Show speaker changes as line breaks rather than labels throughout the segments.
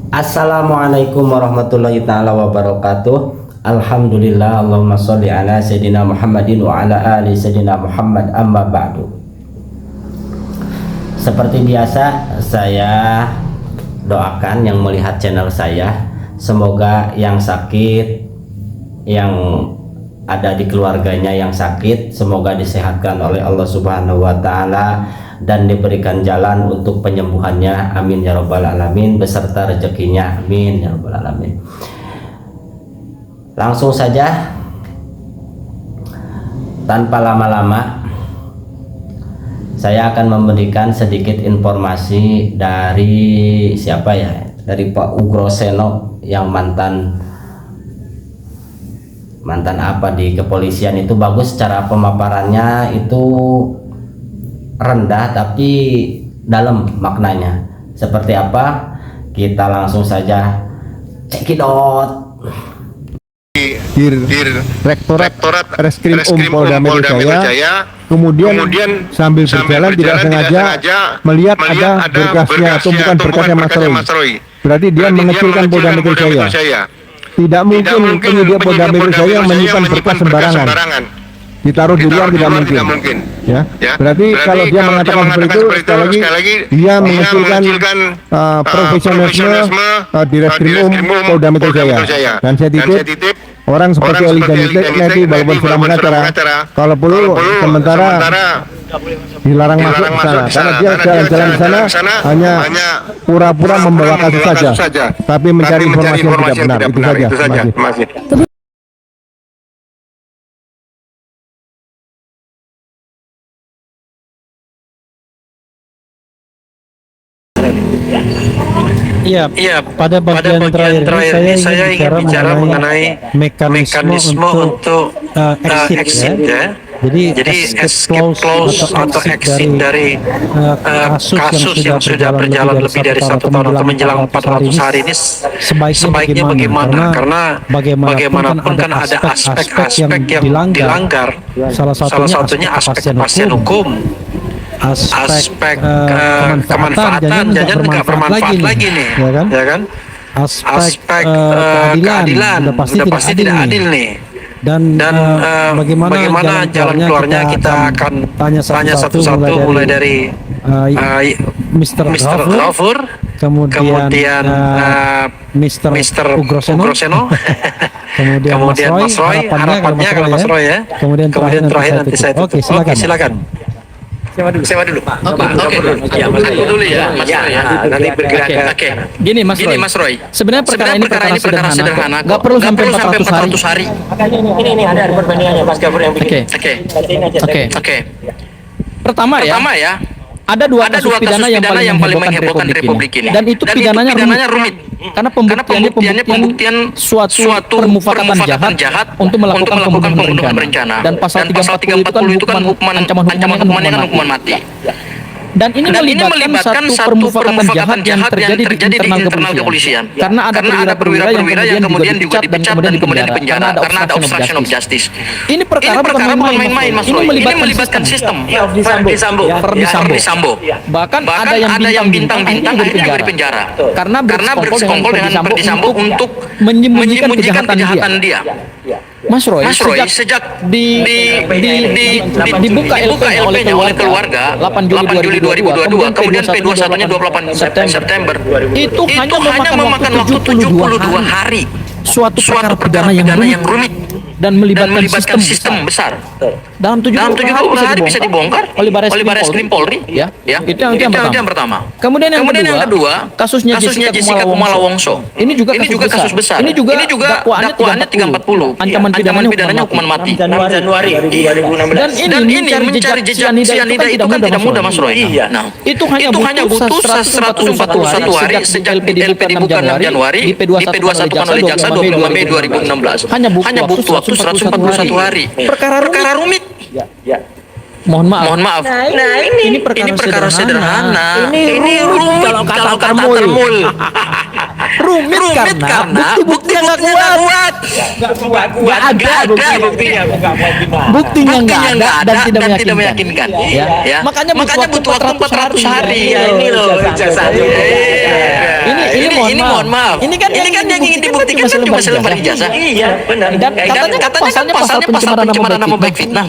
Assalamualaikum warahmatullahi taala wabarakatuh. Alhamdulillah, Allahumma sholli ala sayyidina Muhammadin wa ala ali sayyidina Muhammad, amma ba'du. Seperti biasa, saya doakan yang melihat channel saya, semoga yang sakit, yang ada di keluarganya yang sakit, semoga disehatkan oleh Allah Subhanahu wa taala dan diberikan jalan untuk penyembuhannya, amin ya rabbal alamin, beserta rezekinya, amin ya rabbal alamin. Langsung saja tanpa lama-lama saya akan memberikan sedikit informasi dari siapa ya, dari Pak Ugroseno yang mantan apa di kepolisian. Itu bagus, cara pemaparannya itu rendah tapi dalam maknanya. Seperti apa? Kita langsung saja cekidot.
Direktorat Reskrim Polda Metro Jaya kemudian sambil berjalan tidak sengaja melihat ada berkasnya atau bukan berkasnya Mas Roy. Berarti dia mengecilkan Polda Metro Jaya. Tidak mungkin penyidik Polda Metro Jaya menyimpan berkas sembarangan. Ditaruh di luar tidak mungkin. Ya. Berarti kalau dia mengatakan seperti itu, sekali lagi dia mengecilkan profesionalisme di Reskrim Polda Metro Jaya. Dan saya titip orang seperti Ali Janiti walaupun sudah mengacara, kalau perlu sementara dilarang masuk ke sana, karena dia jalan-jalan di sana hanya pura-pura membawa kasus saja, tapi mencari informasi yang tidak benar. Itu saja. Terima kasih.
Iya, pada bagian terakhir ini saya ingin bicara mengenai mekanisme untuk exit ya. Jadi escape clause atau exit dari kasus yang sudah berjalan lebih dari 1 tahun atau menjelang 400 hari ini sebaiknya bagaimana? Karena bagaimanapun kan ada aspek-aspek yang dilanggar. Salah satunya aspek kepastian hukum, aspek kemanfaatan, jangan nggak bermanfaat lagi nih, ya kan? Aspek keadilan sudah pasti tidak adil nih. Dan bagaimana jalan keluarnya kita akan tanya satu-satu, mulai dari Mr. Ghafur, kemudian Mr. Ugroseno, kemudian Mas Roy, harapannya kalau Mas Roy ya, kemudian terakhir nanti saya tutup. Oke, silakan. Sewa dulu, Pak. Oke. Ya, Mas Roy dulu ya, Mas Roy ya. Nanti bergerak. Oke. Gini, Mas Roy. Sebenarnya perkara ini perkara sederhana. Enggak perlu sampai 400 hari. Ini ada perbandingannya Mas Gafur yang bikin. Oke. Pertama ya, ada dua kasus pidana yang paling menghebohkan di Republik ini. Dan itu pidananya rumit. Karena pembuktian suatu permufakatan jahat untuk melakukan pembunuhan berencana. Dan pasal 340 itu kan hukumannya kan hukuman mati. Dan ini melibatkan satu permufakatan jahat yang terjadi di internal kepolisian. Karena ada perwira-perwira yang kemudian juga dipecat dan kemudian dipenjara karena ada obstruction of justice. Ini perkara bukan main-main, Mas Roy. Ini melibatkan sistem. Verdi Sambo. Bahkan ada yang bintang-bintang akhirnya dipenjara karena bersekongkol dengan Verdi Sambo untuk menyembunyikan kejahatan dia. Mas Roy, sejak dibuka LP-nya oleh keluarga 8 Juli 2022, kemudian P21-nya 28 September, itu hanya memakan waktu 72 hari. Suatu perkara pidana yang rumit dan melibatkan sistem besar. Dalam 72 hari bisa dibongkar oleh Baris Krim Polri. Ya. Itu yang pertama. Kemudian yang kedua, kasusnya Jessica Kumala Wongso. Ini juga kasus besar. Ini juga dakwaannya 340. Ancaman pidananya hukuman mati. Januari 2016. Dan ini mencari jejak cyanida itu kan tidak mudah, Mas Roy. Nah, itu hanya butuh 141 hari sejak LPD bukan 6 Januari, IP21 oleh jaksa 22 Mei 2016. Hanya butuh waktu 141 hari. Perkara rumit. mohon maaf.
Nah,
Ini perkara sederhana.
Ini rumit kalau kata termul.
Rumit karena bukti-buktinya nggak kuat. Nggak ada buktinya. Buktinya nggak ada dan tidak meyakinkan. Ya. Makanya butuh waktu 400 hari.
Ya, ini loh ijazahnya.
Ini mohon maaf. Ini kan yang ingin dibuktikan kan cuma lembar ijazah.
Iya, benar.
Dan katanya pasalnya pasal pencemaran nama baik fitnah.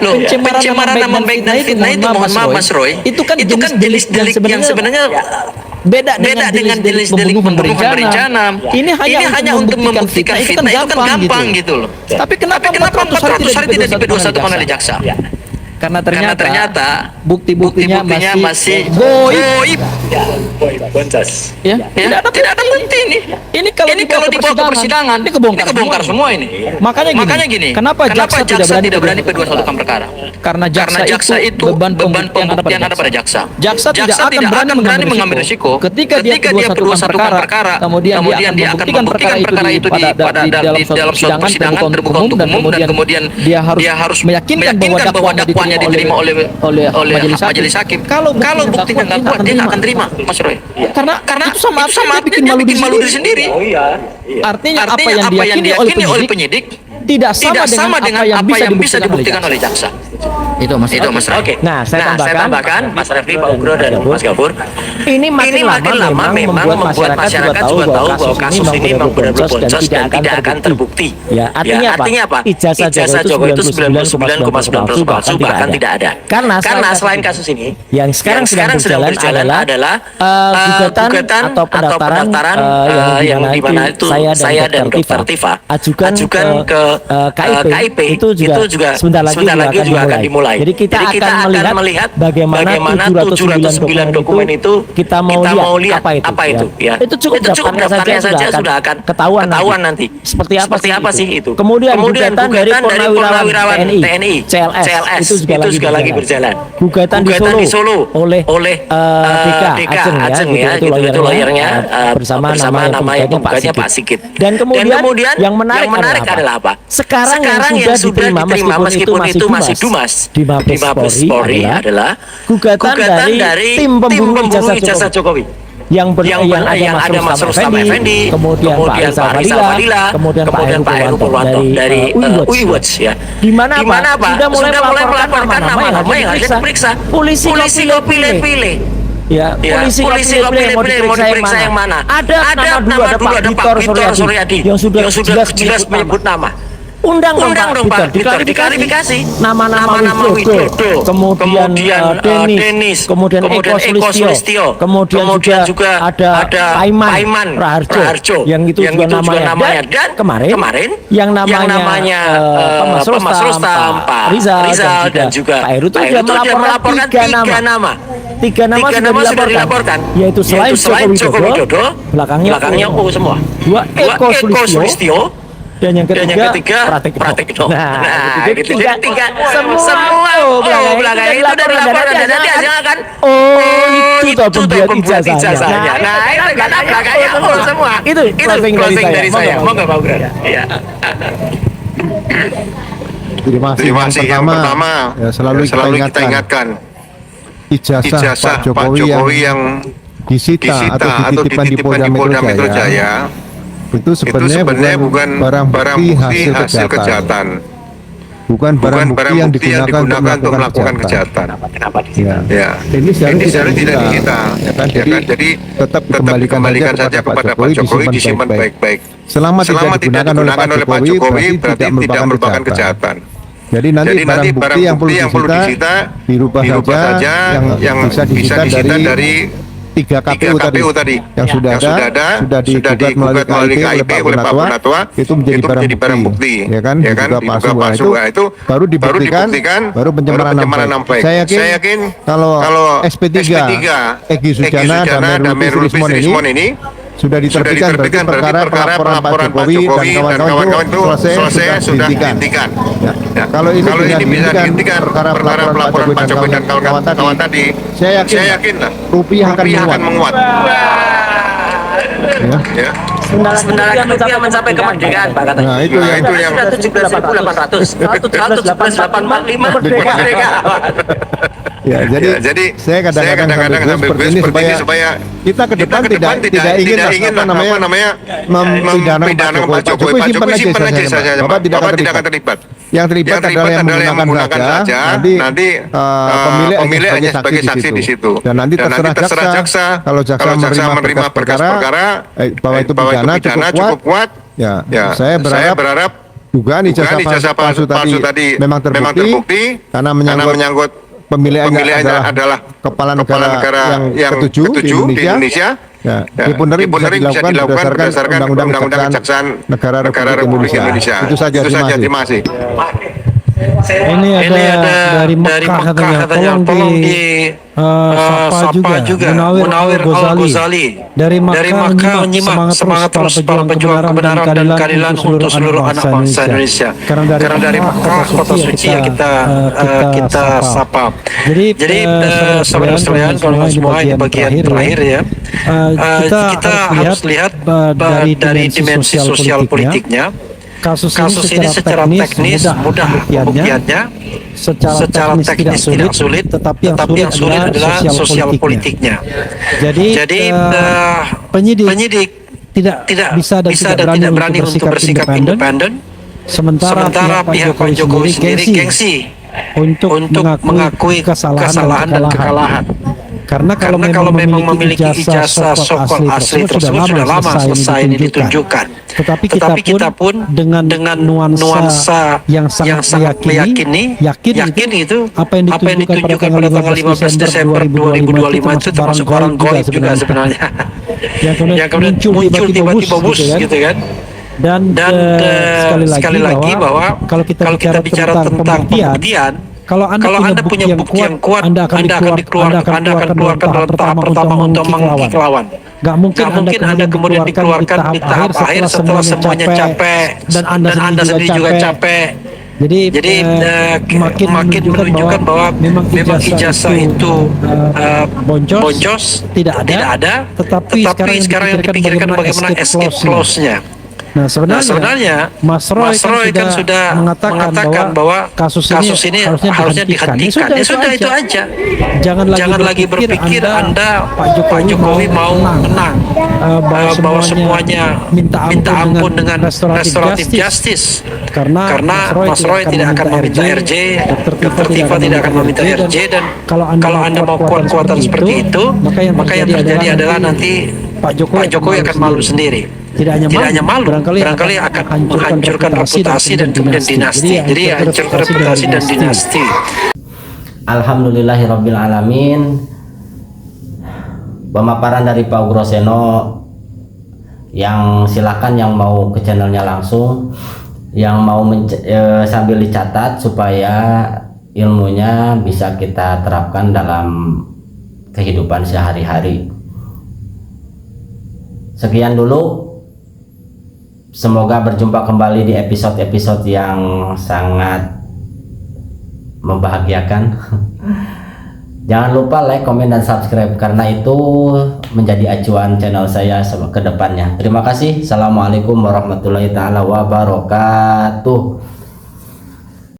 Loh, pencemaran nama baik dan fitnah itu mohon maaf Mas Roy. Itu kan jenis delik yang sebenarnya beda dengan delik pembunuhan berencana. Ini hanya untuk membuktikan fitnah itu kan gampang gitu loh. Tapi kenapa 400 hari tidak di-P21 oleh jaksa? Karena ternyata bukti-buktinya masih goib. Ya, tidak ada bukti ini. Ini kalau dibawa ke persidangan, ini kebongkar semua ini. Makanya gini. Kenapa jaksa tidak berani P21 perkara? Karena jaksa itu beban pembuktian ada pada jaksa. Jaksa tidak akan berani mengambil risiko ketika dia P21 perkara, kemudian dia akan membuktikan perkara itu di dalam suatu persidangan terbuka untuk umum dan kemudian dia harus meyakinkan bahwa dakwaannya diterima oleh majelis hakim. Kalau buktinya nggak kuat, dia nggak akan terima, Mas Roy. Karena itu sama bikin malu diri sendiri. Artinya apa yang diyakini oleh penyidik tidak sama dengan apa yang bisa dibuktikan oleh jaksa. Itu Mas Roy.
Oke. Nah, saya tambahkan Mas Refli, Pak Ugro dan Mas Gafur. Ini makin lama memang membuat masyarakat juga tahu bahwa kasus ini memang benar-benar boncos dan tidak akan terbukti.
Ya, artinya apa?
Ijazah Jokowi itu 99,9% palsu, bahkan tidak ada. Karena selain kasus ini, yang sekarang sedang berjalan adalah gugatan atau pendaftaran yang di mana itu saya dan Dr. Tifa ajukan ke KIP itu juga sebentar lagi juga akan dimulai. Jadi kita akan melihat bagaimana 709 dokumen itu kita mau lihat apa itu. Ya. Itu cukup daftarnya saja sudah akan ketahuan nanti. Seperti apa sih itu. Kemudian gugatan dari Purnawirawan TNI CLS itu juga lagi berjalan. Gugatan di Solo oleh DK Ajeng ya, itu lawyernya bersama nama yang pembukanya Pak Sigit. Dan kemudian yang menarik adalah apa? Sekarang yang sudah diterima meskipun itu masih dumas di Mabes Polri adalah gugatan dari tim pemburu ijazah Jokowi yang ada Mas Rustam Effendi, kemudian Pak Rizal Fadila, kemudian Pak Heru Purwanto dari UiWatch ya. Di mana apa? Sudah mulai melaporkan nama-nama yang harus diperiksa. Polisi kok pilih-pilih. Ya, polisi kok pilih-pilih mau diperiksa yang mana? Ada nama dulu, ada Pak Victor Suryadi yang sudah jelas menyebut nama. Undang dong Pak, diklarifikasi nama-nama Widodo, kemudian Denis, kemudian Eko Sulistyo, kemudian juga ada Paiman Raharjo yang itu juga namanya, dan kemarin yang namanya Mas Rustam, Pak Rizal dan juga Pak Heru itu sudah melaporkan tiga nama sudah dilaporkan, yaitu selain Joko Widodo belakangnya O semua, dua Eko Sulistyo, dan yang ketiga Pratikno. Nah, gitu. Jadi semua belakang itu dari laporan dan nanti hasilnya kan itu pembuat ijazahnya. Nah, itu kan belakangnya semua. Itu closing dari saya. Monggo Pak Ugro. Iya.
Terima kasih. Yang pertama ya, selalu kita ingatkan ijazah Pak Jokowi yang disita atau dititipkan di Polda Metro Jaya itu sebenarnya bukan barang bukti hasil kejahatan, bukan barang bukti yang digunakan untuk melakukan kejahatan. Ya. Ini seharusnya tidak disita, ya kan? Jadi tetap dikembalikan saja kepada Pak Jokowi, disimpan baik-baik. Selama tidak digunakan oleh Pak Jokowi berarti tidak merupakan kejahatan. Jadi nanti barang bukti yang perlu disita dirubah saja yang bisa disita dari 3 KPU tadi yang sudah digugat melalui KIP oleh Pak Purnatua itu menjadi barang bukti ya kan diduga palsu. Itu baru dibuktikan baru pencemaran nama baik. Saya yakin kalau SP3 Egy Sujana dan Merul Fisrismon ini sudah diterbitkan berarti perkara pelaporan Pak Jokowi dan kawan-kawan itu selesai sudah dihentikan. Ya. Kalau ini bisa dihentikan perkara pelaporan Pak Jokowi dan kawan-kawan tadi, saya yakin rupiah akan menguat. Ya.
sebentar lagi dunia mencapai kemerdekaan, Pak, katanya.
Nah, itu yang
sudah 17.800, 118.5 merdeka.
ya, jadi saya kadang-kadang sambil seperti ini supaya kita ke depan tidak ingin apa namanya mempidana Pak Jokowi simpan aja saja, Bapak tidak akan terlibat. Yang terlibat adalah yang menggunakan saja, nanti pemilih sebagai saksi di situ. Dan nanti terserah jaksa, kalau jaksa menerima berkas-perkara bahwa itu pidana cukup kuat, ya saya berharap dugaan ijazah palsu tadi memang terbukti karena menyangkut pemilihannya adalah kepala negara yang ketujuh di Indonesia. Ya, dipunderi bisa dilakukan berdasarkan Undang-Undang Kejaksaan Negara Republik Indonesia. Itu saja, terima kasih.
Ini ada dari Mekah katanya, tolong di sapa juga Munawir Ghazali dari Makkah menyimak semangat terus para pejuang kebenaran dan keadilan untuk seluruh anak bangsa Indonesia. Karena dari Makkah kota suci yang kita sapa. Jadi saudara sekalian, kalau semua ini bagian terakhir ya, kita harus lihat dari dimensi sosial politiknya. Kasus ini secara teknis mudah pembuktiannya, secara teknis tidak sulit, tetapi yang sulit adalah sosial politiknya. Jadi penyidik tidak bisa dan tidak berani untuk bersikap independen, sementara pihak Pak Jokowi sendiri gengsi untuk mengakui kesalahan dan kekalahan. Karena kalau memang memiliki ijazah sokol asli tersebut sudah lama selesai ini ditunjukkan. Tetapi kita pun dengan nuansa yang sangat meyakini, yakin itu apa yang ditunjukkan pada tanggal 15 Desember 2025 itu termasuk orang goib juga sebenarnya. Yang kemudian muncul tiba-tiba bus gitu kan. Dan sekali lagi bahwa kalau kita bicara tentang pembuktian, kalau Anda punya bukti yang kuat, Anda akan keluarkan dalam tahap pertama untuk mengkick lawan. Gak mungkin Anda kemudian dikeluarkan di tahap akhir setelah semuanya capek dan Anda sendiri juga capek. Jadi makin menunjukkan bahwa memang ijazah itu boncos, tidak ada, tetapi sekarang yang dipikirkan bagaimana escape clause-nya. Nah sebenarnya Mas Roy kan sudah mengatakan bahwa kasus ini harusnya dihentikan. Ya sudah itu aja. Jangan lagi berpikir Anda Pak Jokowi mau menang, bahwa semuanya minta ampun dengan restoratif justice. Karena Mas Roy tidak akan meminta RJ, Dr. Tifa tidak akan meminta RJ, dan kalau Anda mau kuat-kuatan seperti itu, maka yang terjadi adalah nanti Pak Jokowi akan malu sendiri. Tidak hanya malu, barangkali akan menghancurkan reputasi dan kemudian dinasti. Jadi hancurkan reputasi dan dinasti.
Alhamdulillahirabbil alamin. Pemaparan dari Pak Groseno, yang silakan yang mau ke channelnya langsung, yang mau sambil dicatat supaya ilmunya bisa kita terapkan dalam kehidupan sehari-hari. Sekian dulu. Semoga berjumpa kembali di episode-episode yang sangat membahagiakan. Jangan lupa like, komen, dan subscribe, karena itu menjadi acuan channel saya ke depannya. Terima kasih. Assalamualaikum warahmatullahi wabarakatuh.